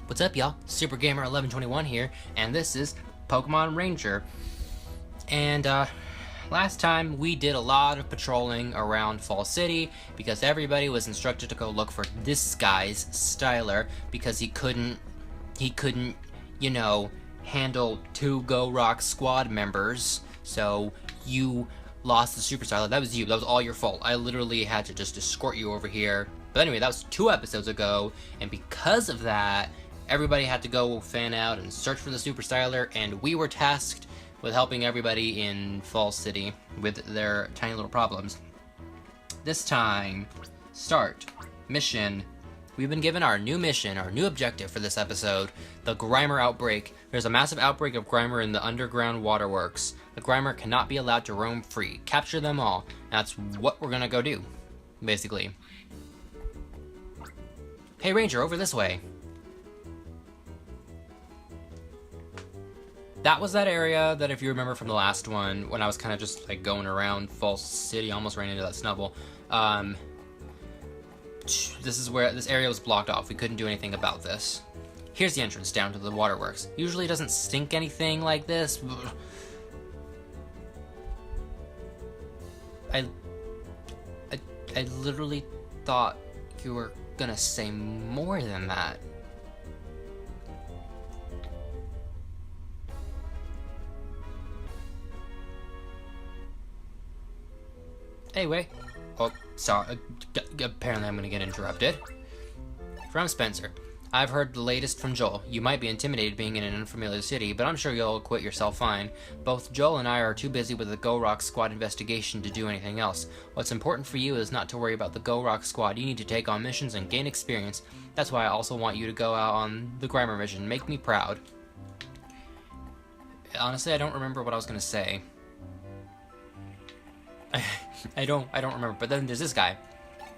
What's up, y'all? Super Gamer 1121 here, and this is Pokemon Ranger. And last time we did a lot of patrolling around Fall City because everybody was instructed to go look for this guy's Styler because he couldn't, you know, handle 2 Go Rock squad members. So you lost the Super Styler. That was you. That was all your fault. I literally had to just escort you over here. But anyway, that was 2 episodes ago, and because of that, everybody had to go fan out and search for the Super Styler, and we were tasked with helping everybody in Fall City with their tiny little problems. This time, start mission. We've been given our new mission, our new objective for this episode, the Grimer outbreak. There's a massive outbreak of Grimer in the underground waterworks. The Grimer cannot be allowed to roam free. Capture them all. That's what we're gonna go do, basically. Hey Ranger, over this way. That was that area that, if you remember from the last one, when I was kind of just like going around Fall City, almost ran into that snubble. This is where this area was blocked off. We couldn't do anything about this. Here's the entrance down to the waterworks. Usually it doesn't stink anything like this. I literally thought you were gonna say more than that. Anyway, oh, sorry, apparently I'm gonna get interrupted. From Spencer. I've heard the latest from Joel. You might be intimidated being in an unfamiliar city, but I'm sure you'll acquit yourself fine. Both Joel and I are too busy with the Go Rock Squad investigation to do anything else. What's important for you is not to worry about the Go Rock Squad. You need to take on missions and gain experience. That's why I also want you to go out on the Grimer mission. Make me proud. Honestly, I don't remember what I was gonna say. I don't remember, but then there's this guy.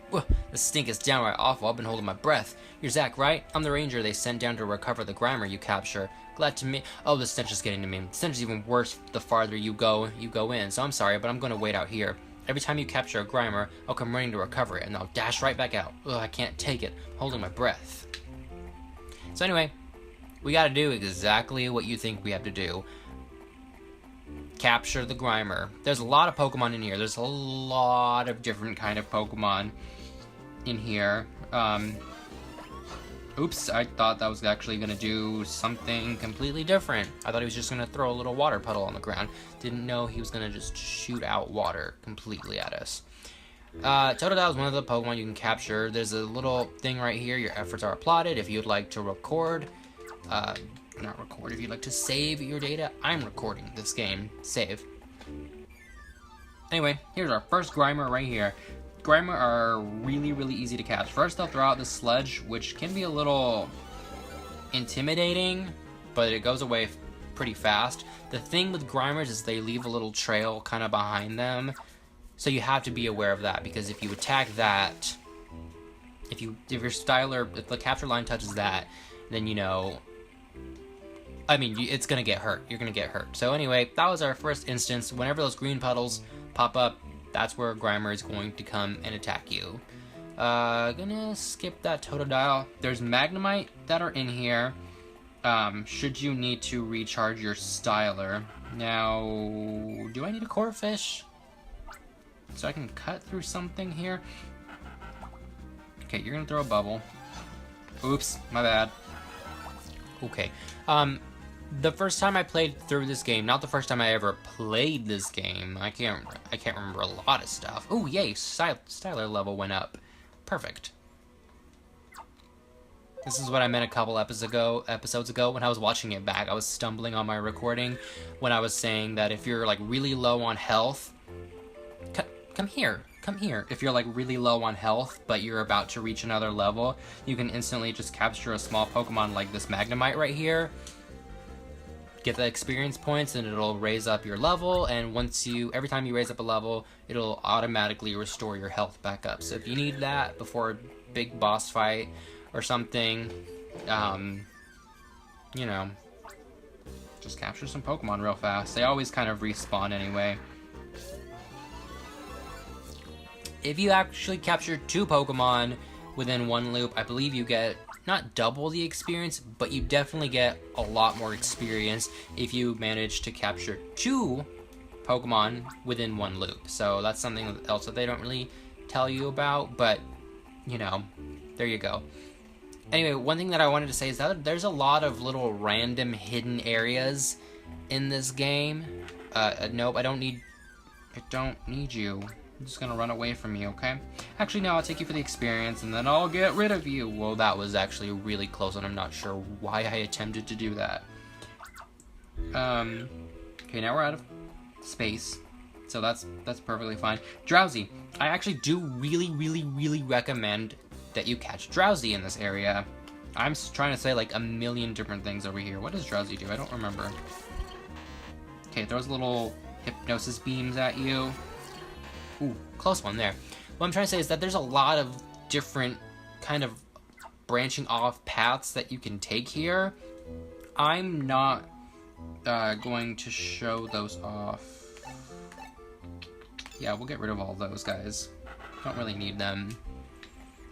Whoa, the stink is downright awful. I've been holding my breath. You're Zach, right? I'm the ranger they sent down to recover the Grimer you capture. Glad to meet. Oh, the stench is getting to me. The stench is even worse the farther you go in. So I'm sorry, but I'm gonna wait out here. Every time you capture a Grimer, I'll come running to recover it, and I'll dash right back out. Ugh, I can't take it. I'm holding my breath. So anyway, we gotta do exactly what you think we have to do. Capture the Grimer. There's a lot of Pokemon in here. There's a lot of different kind of Pokemon in here. Oops, I thought that was actually gonna do something completely different. I thought he was just gonna throw a little water puddle on the ground. Didn't know he was gonna just shoot out water completely at us. Totodile is one of the Pokemon you can capture. There's a little thing right here. Your efforts are applauded. If you'd like to record, not record, if you'd like to save your data, I'm recording this game. Save. Anyway, here's our first Grimer right here. Grimer are really, really easy to catch. First, they'll throw out this sludge, which can be a little intimidating, but it goes away pretty fast. The thing with Grimers is they leave a little trail kind of behind them, so you have to be aware of that, because if you attack that, if your Styler, if the capture line touches that, then you know, I mean, it's gonna get hurt. You're gonna get hurt. So anyway, that was our first instance. Whenever those green puddles pop up, that's where Grimer is going to come and attack you. Gonna skip that Totodile. There's Magnemite that are in here. Should you need to recharge your Styler. Now, do I need a core fish? So I can cut through something here? Okay, you're gonna throw a bubble. Oops, my bad. Okay, the first time I played through this game, not the first time I ever played this game, I can't remember a lot of stuff. Oh, yay, Styler level went up. Perfect. This is what I meant a couple episodes ago when I was watching it back. I was stumbling on my recording when I was saying that if you're like really low on health, come here. If you're like really low on health, but you're about to reach another level, you can instantly just capture a small Pokemon like this Magnemite right here. Get the experience points and it'll raise up your level, and every time you raise up a level, it'll automatically restore your health back up. So if you need that before a big boss fight or something, you know, just capture some Pokemon real fast. They always kind of respawn anyway. If you actually capture 2 Pokemon within one loop, I believe you get not double the experience, but you definitely get a lot more experience if you manage to capture 2 Pokemon within one loop. So that's something else that they don't really tell you about, but you know, there you go. Anyway, one thing that I wanted to say is that there's a lot of little random hidden areas in this game. Nope, I don't need you. I'm just gonna run away from you, okay? Actually, no, I'll take you for the experience, and then I'll get rid of you. Well, that was actually really close, and I'm not sure why I attempted to do that. Okay, now we're out of space, so that's perfectly fine. Drowsy. I actually do really recommend that you catch Drowsy in this area. I'm trying to say like a million different things over here. What does Drowsy do? I don't remember. Okay, it throws little hypnosis beams at you. Ooh, close one there. What I'm trying to say is that there's a lot of different kind of branching off paths that you can take here. I'm not going to show those off. Yeah, we'll get rid of all those guys. Don't really need them.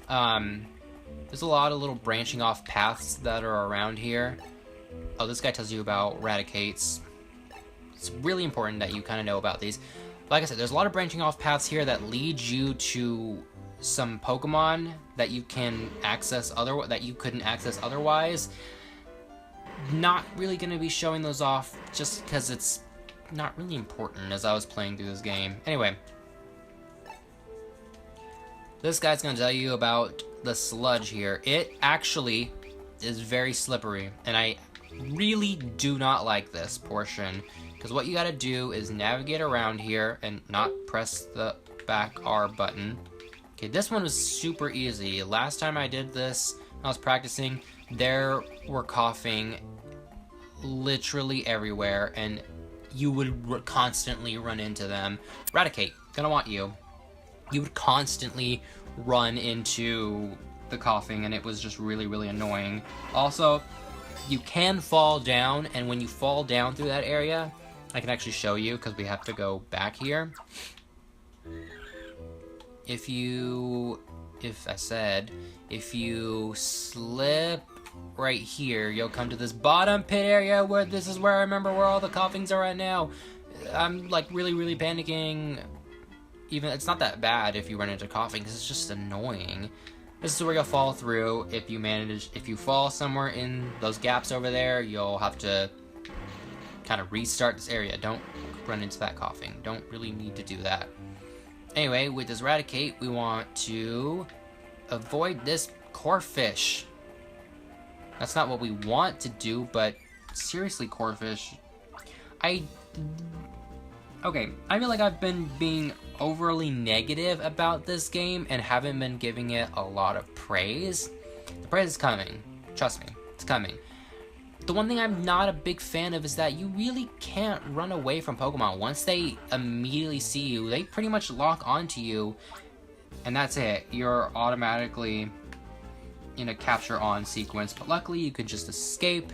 There's a lot of little branching off paths that are around here. Oh, this guy tells you about Raticates. It's really important that you kind of know about these. Like I said, there's a lot of branching off paths here that lead you to some Pokemon that you can access that you couldn't access otherwise. Not really going to be showing those off just because it's not really important as I was playing through this game. Anyway, this guy's going to tell you about the sludge here. It actually is very slippery, and I really do not like this portion, because what you got to do is navigate around here and not press the back R button. Okay, this one was super easy. Last time I did this, I was practicing, there were coughing literally everywhere, and you would constantly run into them. Raticate, gonna want you. You would constantly run into the coughing, and it was just really annoying. Also, you can fall down, and when you fall down through that area, I can actually show you because we have to go back here. If you slip right here, you'll come to this bottom pit area where this is where I remember where all the coughings are right now. I'm like really panicking. Even it's not that bad if you run into coughing because it's just annoying. This is where you'll fall through. If you fall somewhere in those gaps over there, you'll have to kind of restart this area. Don't run into that coughing. Don't really need to do that. Anyway, with this Raticate, we want to avoid this Corphish. That's not what we want to do, but seriously, Corphish. Okay, I feel like I've been being overly negative about this game and haven't been giving it a lot of praise. The praise is coming. Trust me, it's coming. The one thing I'm not a big fan of is that you really can't run away from Pokemon. Once they immediately see you, they pretty much lock onto you, and that's it. You're automatically in a capture on sequence, but luckily you can just escape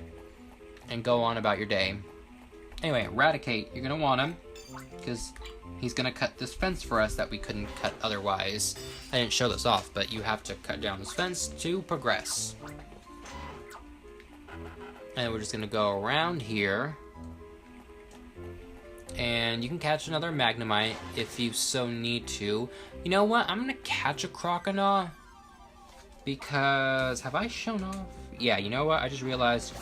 and go on about your day. Anyway, Raticate, you're gonna want him, because he's gonna cut this fence for us that we couldn't cut otherwise. I didn't show this off, but you have to cut down this fence to progress. And we're just gonna go around here, and you can catch another Magnemite if you so need to. You know what? I'm gonna catch a Croconaw because have I shown off? Yeah, you know what? I just realized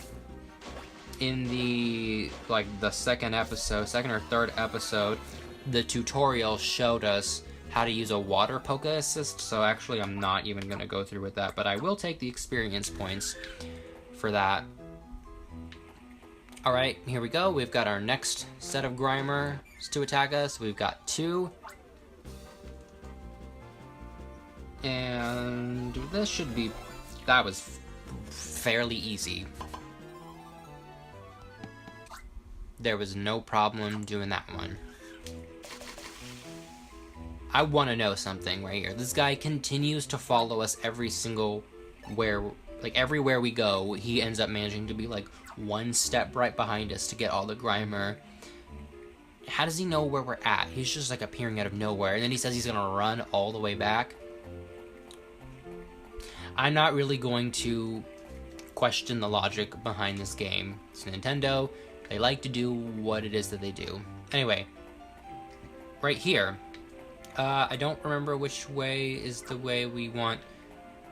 in the second or third episode, the tutorial showed us how to use a water Poké Assist. So actually, I'm not even gonna go through with that, but I will take the experience points for that. Alright, here we go. We've got our next set of Grimers to attack us. We've got 2. And this should be... that was fairly easy. There was no problem doing that one. I want to know something right here. This guy continues to follow us everywhere we go. He ends up managing to be like one step right behind us to get all the Grimer. How does he know where we're at? He's just like appearing out of nowhere, and then he says he's gonna run all the way back. I'm not really going to question the logic behind this game. It's Nintendo. They like to do what it is that they do. Anyway, right here. I don't remember which way is the way we want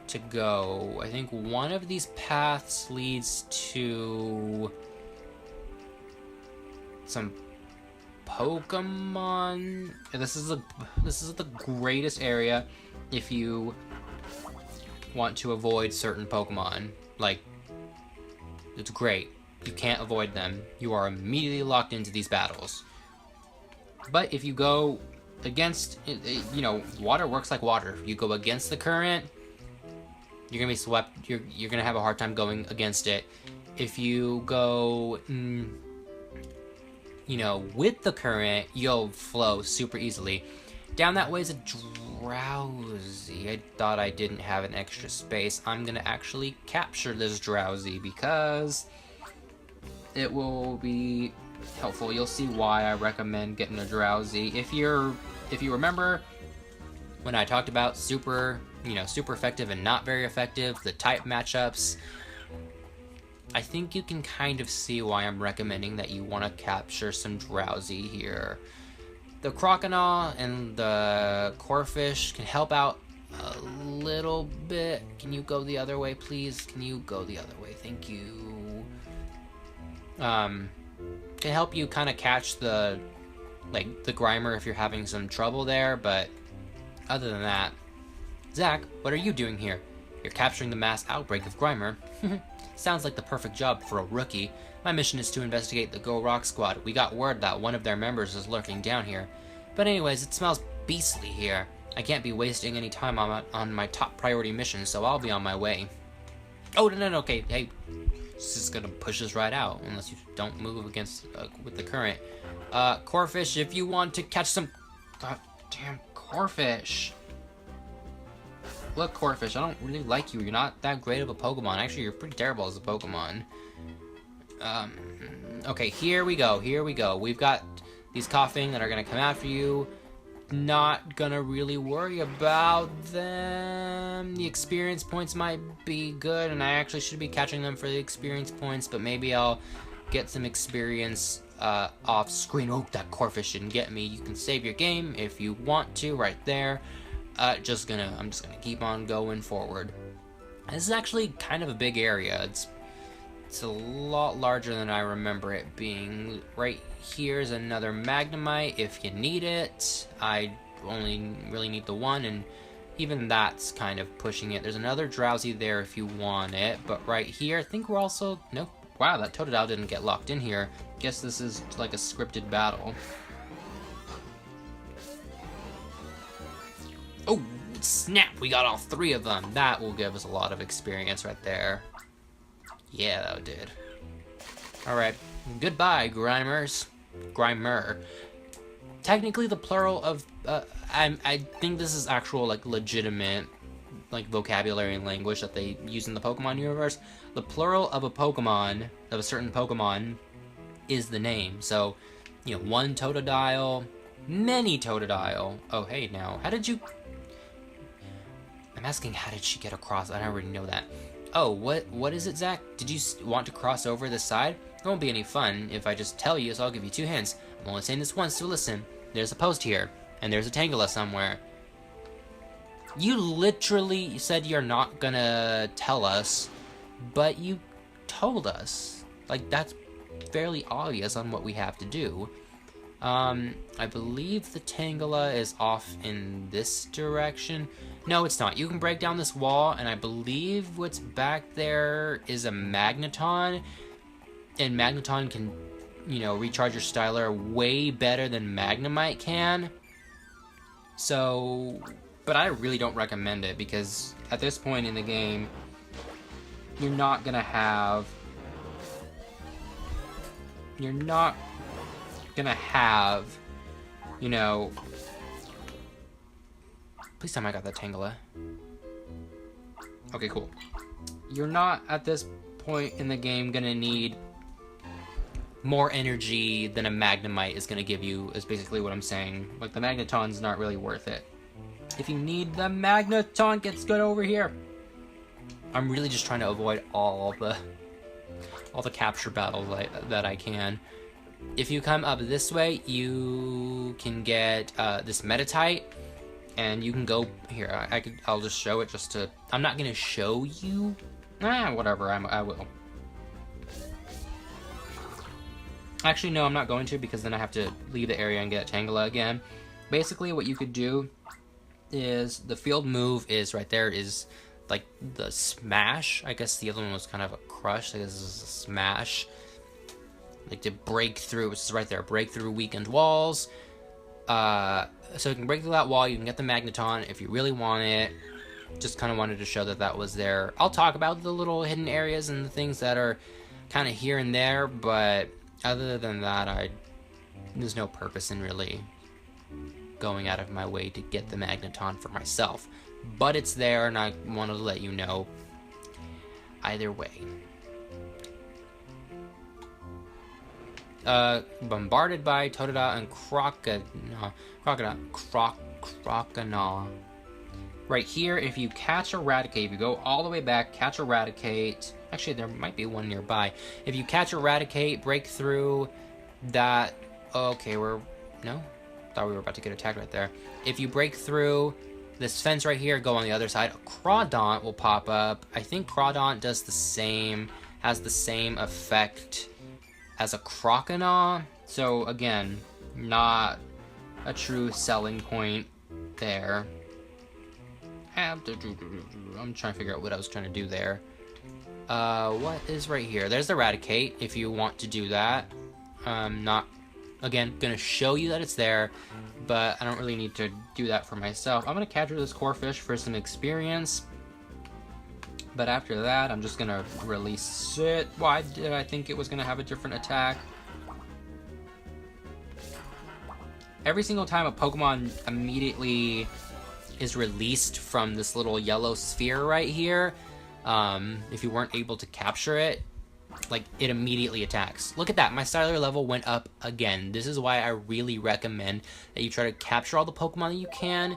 to go. I think one of these paths leads to some Pokemon. This is the greatest area if you want to avoid certain Pokemon. Like, it's great. You can't avoid them. You are immediately locked into these battles. But if you go against, you know, water works like water. If you go against the current, you're gonna be swept. You're gonna have a hard time going against it. If you go, you know, with the current, you'll flow super easily. Down that way is a Drowsy. I thought I didn't have an extra space. I'm gonna actually capture this Drowsy because it will be helpful. You'll see why I recommend getting a Drowsy. If you remember when I talked about super effective and not very effective, the type matchups, I think you can kind of see why I'm recommending that you want to capture some Drowsy here. The Croconaw and the Corphish can help out a little bit. Can you go the other way, please? Can you go the other way? Thank you. Can help you kind of catch the Grimer if you're having some trouble there, but other than that, Zach, what are you doing here? You're capturing the mass outbreak of Grimer. Sounds like the perfect job for a rookie. My mission is to investigate the Go Rock Squad. We got word that one of their members is lurking down here. But anyways, it smells beastly here. I can't be wasting any time on my top priority mission, so I'll be on my way. Oh, no, okay, hey. It's just gonna push us right out, unless you don't move against with the current. Corphish, if you want to catch some... Goddamn Corphish. Look, Corphish, I don't really like you. You're not that great of a Pokemon. Actually, you're pretty terrible as a Pokemon. Okay, here we go. We've got these coughing that are gonna come after you. Not gonna really worry about them. The experience points might be good, and I actually should be catching them for the experience points, but maybe I'll get some experience off screen. Oh, that Corphish didn't get me. You can save your game if you want to right there. I'm just gonna keep on going forward. This is actually kind of a big area. It's a lot larger than I remember it being. Right here's another Magnemite if you need it. I only really need the one, and even that's kind of pushing it. There's another Drowsy there if you want it, but right here, I think we're also... Nope. Wow, that Totodile didn't get locked in here. Guess this is like a scripted battle. Oh, snap! We got all three of them. That will give us a lot of experience right there. Yeah, that did. Alright, goodbye, Grimers. Grimer. Technically, the plural of... I think this is actual, like, legitimate, like, vocabulary and language that they use in the Pokemon universe. The plural of a Pokemon, of a certain Pokemon, is the name. So, you know, one Totodile, many Totodile. Oh, hey, now, how did you... I'm asking how did she get across? I already know that. Oh, what is it, Zach? Did you want to cross over this side? It won't be any fun if I just tell you, so I'll give you 2 hints. I'm only saying this once, so listen. There's a post here, and there's a Tangela somewhere. You literally said you're not gonna tell us, but you told us. Like, that's fairly obvious on what we have to do. I believe the Tangela is off in this direction. No, it's not. You can break down this wall, and I believe what's back there is a Magneton. And Magneton can, you know, recharge your Styler way better than Magnemite can. So, but I really don't recommend it, because at this point in the game, you're not gonna have... you know... Please tell me I got that Tangela. Okay, cool. You're not, at this point in the game, gonna need more energy than a Magnemite is gonna give you, is basically what I'm saying. Like, the Magneton's not really worth it. If you need the Magneton, get good over here. I'm really just trying to avoid all the capture battles that I can. If you come up this way, you can get this Metatite, and you can go here. I'll just show it just to. I'm not gonna show you. Whatever. I will. Actually, no, I'm not going to, because then I have to leave the area and get Tangela again. Basically, what you could do is the field move is right there. Is like the smash. I guess the other one was kind of a crush. I guess this is a smash. Like to break through, which is right there. Break through weakened walls. So you can break through that wall. You can get the Magneton if you really want it. Just kind of wanted to show that that was there. I'll talk about the little hidden areas and the things that are kind of here and there, but other than that, there's no purpose in really going out of my way to get the Magneton for myself. But it's there, and I wanted to let you know either way. Bombarded by Totodile and Croconaw. Right here, if you catch Eradicate, if you go all the way back, catch Eradicate. Actually, there might be one nearby. If you catch Eradicate, break through that. Okay, no? Thought we were about to get attacked right there. If you break through this fence right here, go on the other side, a Crawdaunt will pop up. I think Crawdaunt does the same, has the same effect as a Croconaw. So again, not a true selling point there. I'm trying to figure out what I was trying to do there. What is right here? There's the Eradicate, if you want to do that. Not, again, gonna show you that it's there, but I don't really need to do that for myself. I'm gonna capture this Corphish for some experience, but after that, I'm just gonna release it. Why did I think it was gonna have a different attack? Every single time a Pokemon immediately is released from this little yellow sphere right here, if you weren't able to capture it, like, it immediately attacks. Look at that, my cellular level went up again. This is why I really recommend that you try to capture all the Pokemon that you can.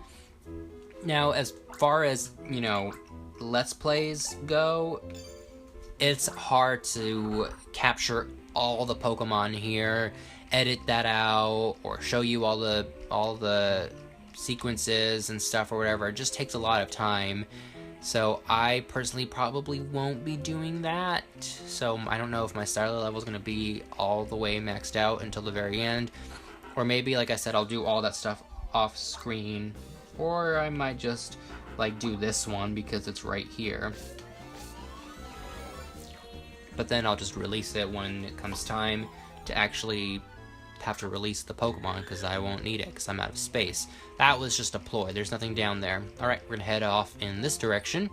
Now, as far as, you know, Let's Plays go, it's hard to capture all the Pokemon here, edit that out, or show you all the sequences and stuff or whatever. It just takes a lot of time. So I personally probably won't be doing that. So I don't know if my cellular level is going to be all the way maxed out until the very end. Or maybe, like I said, I'll do all that stuff off screen. Or I might just, like, do this one because it's right here. But then I'll just release it when it comes time to actually have to release the Pokemon, because I won't need it because I'm out of space. That was just a ploy. There's nothing down there. Alright, we're gonna head off in this direction.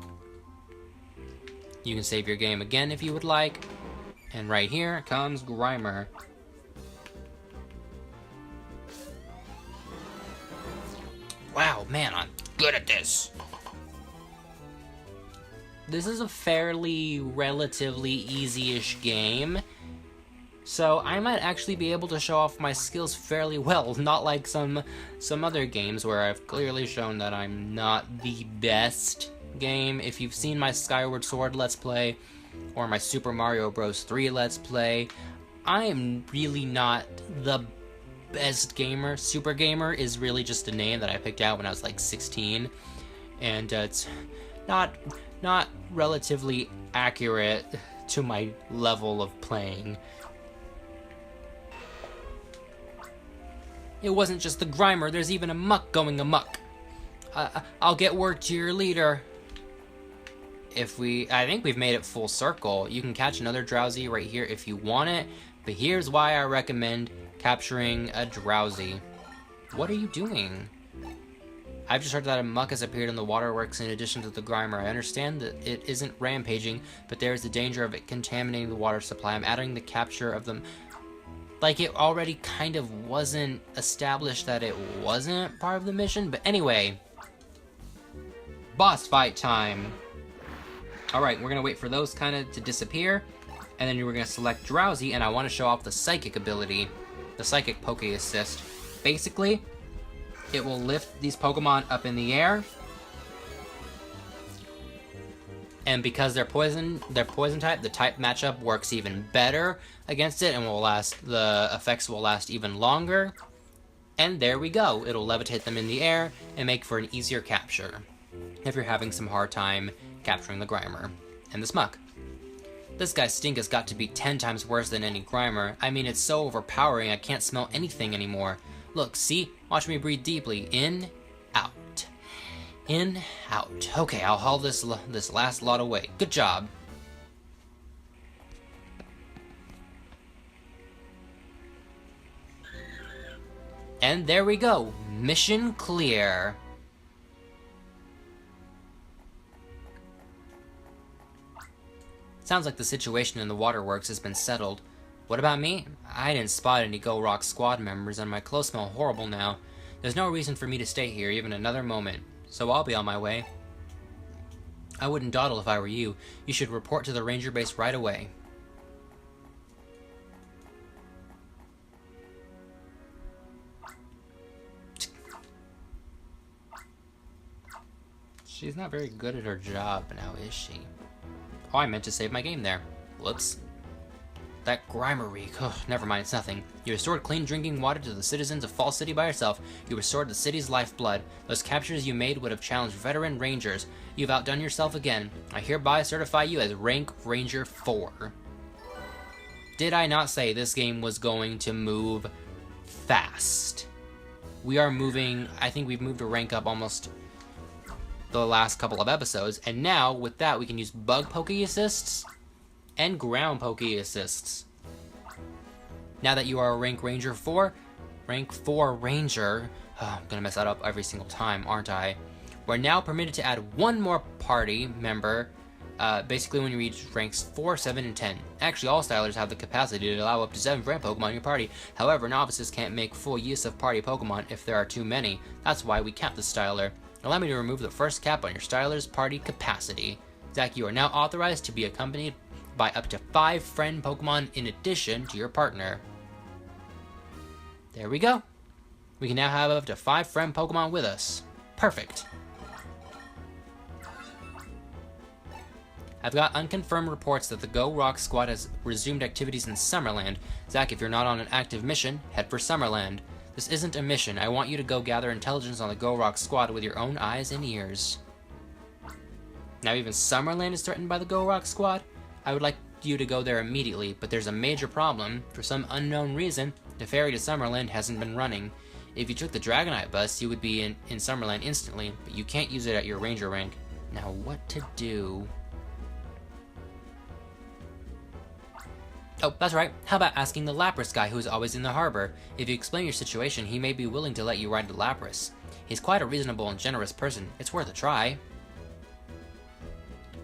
You can save your game again if you would like. And right here comes Grimer. Wow, man, I'm good at this. This is a fairly, relatively easy-ish game. So I might actually be able to show off my skills fairly well, not like some other games where I've clearly shown that I'm not the best game. If you've seen my Skyward Sword Let's Play, or my Super Mario Bros. 3 Let's Play, I am really not the best gamer. Super Gamer is really just a name that I picked out when I was like 16, and it's not relatively accurate to my level of playing. It wasn't just the Grimer, there's even a Muck going amok. I'll get word to your leader. I think we've made it full circle. You can catch another Drowsy right here if you want it, but here's why I recommend capturing a Drowsy. What are you doing? I've just heard that a Muck has appeared in the waterworks in addition to the Grimer. I understand that it isn't rampaging, but there is the danger of it contaminating the water supply. I'm adding the capture of them. Like, it already kind of wasn't established that it wasn't part of the mission, but anyway. Boss fight time. Alright, we're gonna wait for those kind of to disappear, and then we're gonna select Drowsy, and I want to show off the Psychic ability, the Psychic Poke Assist. Basically, it will lift these Pokemon up in the air, And because they're poison type, the type matchup works even better against it and the effects will last even longer. And there we go. It'll levitate them in the air and make for an easier capture if you're having some hard time capturing the Grimer and the Muck. This guy's stink has got to be 10 times worse than any Grimer. I mean, it's so overpowering I can't smell anything anymore. Look, see? Watch me breathe deeply. In, out. In, out. Okay, I'll haul this last lot away. Good job. And there we go. Mission clear. Sounds like the situation in the waterworks has been settled. What about me? I didn't spot any Go Rock squad members and my clothes smell horrible now. There's no reason for me to stay here even another moment, so I'll be on my way. I wouldn't dawdle if I were you. You should report to the ranger base right away. She's not very good at her job now, is she? Oh, I meant to save my game there. Whoops. That Grimer reek. Oh, never mind, it's nothing. You restored clean drinking water to the citizens of Fall City by yourself. You restored the city's lifeblood. Those captures you made would have challenged veteran rangers. You've outdone yourself again. I hereby certify you as Rank Ranger 4. Did I not say this game was going to move fast? We are moving, I think we've moved a rank up almost the last couple of episodes, and now with that we can use bug pokey assists and ground pokey assists. Now that you are a Rank Ranger 4, Rank 4 Ranger, I'm gonna mess that up every single time, aren't I? We're now permitted to add one more party member, basically when you reach ranks 4, 7, and 10. Actually, all stylers have the capacity to allow up to 7 friend Pokemon in your party. However, novices can't make full use of party Pokemon if there are too many. That's why we cap the styler. Allow me to remove the first cap on your styler's party capacity. Zach, you are now authorized to be accompanied by up to 5 friend Pokemon in addition to your partner. There we go. We can now have up to 5 friend Pokemon with us. Perfect. I've got unconfirmed reports that the Go Rock squad has resumed activities in Summerland. Zach, if you're not on an active mission, head for Summerland. This isn't a mission. I want you to go gather intelligence on the Go Rock squad with your own eyes and ears. Now even Summerland is threatened by the Go Rock squad? I would like you to go there immediately, but there's a major problem. For some unknown reason, the ferry to Summerland hasn't been running. If you took the Dragonite bus, you would be in Summerland instantly, but you can't use it at your ranger rank. Now what to do? Oh, that's right. How about asking the Lapras guy who's always in the harbor? If you explain your situation, he may be willing to let you ride the Lapras. He's quite a reasonable and generous person. It's worth a try.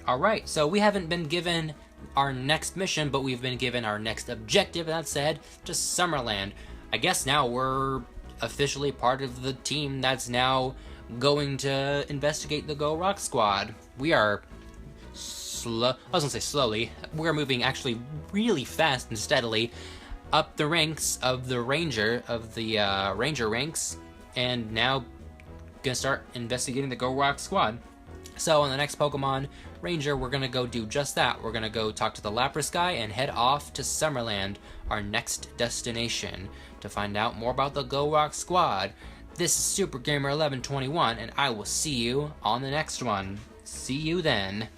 Alright, so we haven't been given our next mission, but we've been given our next objective, that said, to Summerland. I guess now we're officially part of the team that's now going to investigate the Go Rock squad. We are I was gonna say slowly. We're moving actually really fast and steadily up the ranks of the ranger ranks, and now gonna start investigating the Go Rock squad. So on the next Pokemon Ranger, we're gonna go do just that. We're gonna go talk to the Lapras guy and head off to Summerland, our next destination, to find out more about the Go Rock squad. This is Super Gamer 1121, and I will see you on the next one. See you then.